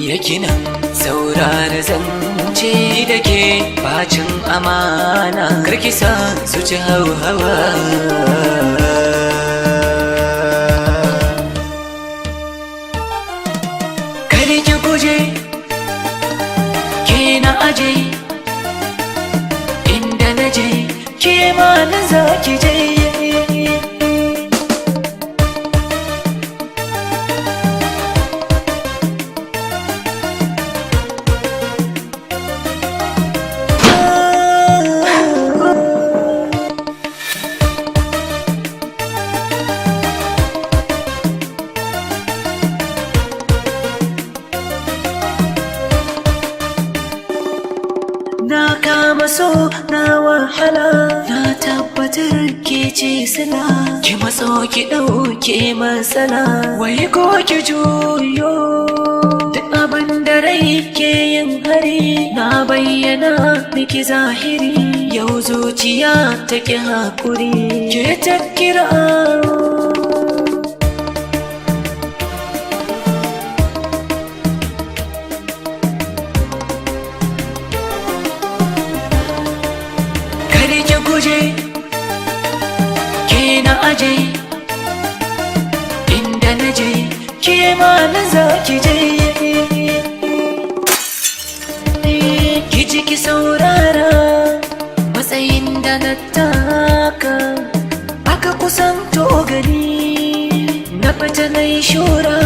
Yake nan saurara zance da ke bacin amana karki sa su ci hawa kare ki guje ke na aje inda na je ke ma na za ki je Na kama so na wahala na tabbatar ke ce sila ki matso ki ɗauke matsala wai ko ki juyo duk abin da rai ke yin hari na bayyana miki zahiri yau zuciya ta ki haƙuri ke ta kira ke na aje inda na je ke ma na za ki je ki ji ki saurara matsayin da na taka aka kusanto gani na fita na yi shura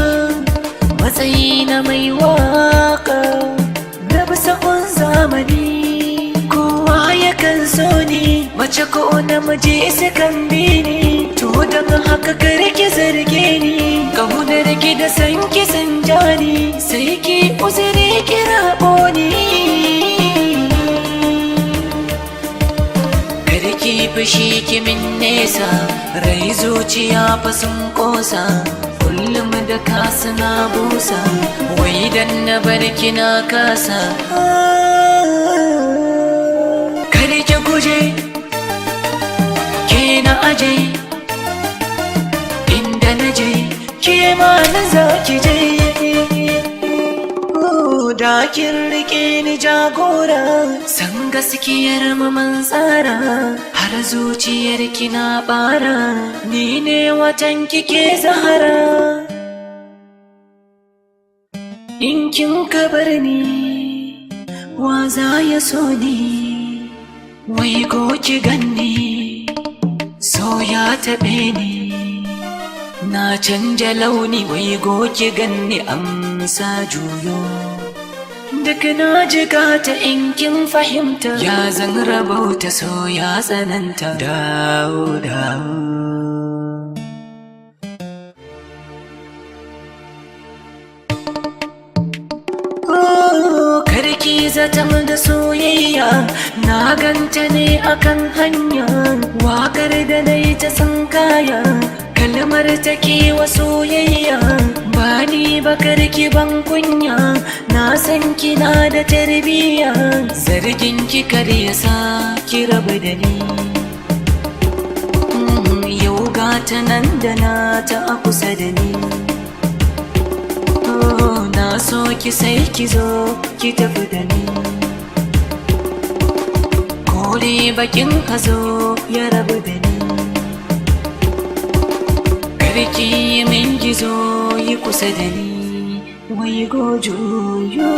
matsayi na mai waka na bisa zamani kowa yakan so ni mace ko namiji sukan bi ni to daga haka kare ki zarge ni kaunar ki da san ki san jani sai ki uzuri ki rabo ni kare ki fushi ki min nesa rai zuciya fa sun kosa kullum da kasu na busa wai dan na bar ki na kasa kare ki guje na aje inda na je ke ma na za ki je da kin rike ni jagora san gaskiyar mu man tsara har zuciyar ki na bara ni ne watan kike zahara in kin kabar ni wa za ya so ni wai ko ki ganni so ya taɓe ni na canja launi wai goki ganni amsa juyo duk na jiga ta in kin fahimta ya zan rabauta so ya tsananta dawo dawo karki zaton da soyayya na ganta ne akan hanya wakar da na yi ta san kaya kalmar take wa soyayya ba ni ba karki ban kunya na san kina da tarbiyya zargin ki kar ya sa ki rabu da ni yau gata nan da na ta a kusa da ni na so ki sai ki zo ki tafi da ni kore bakin hazo ya rabu da ni karki min gizo kusa da ni wai gojoyo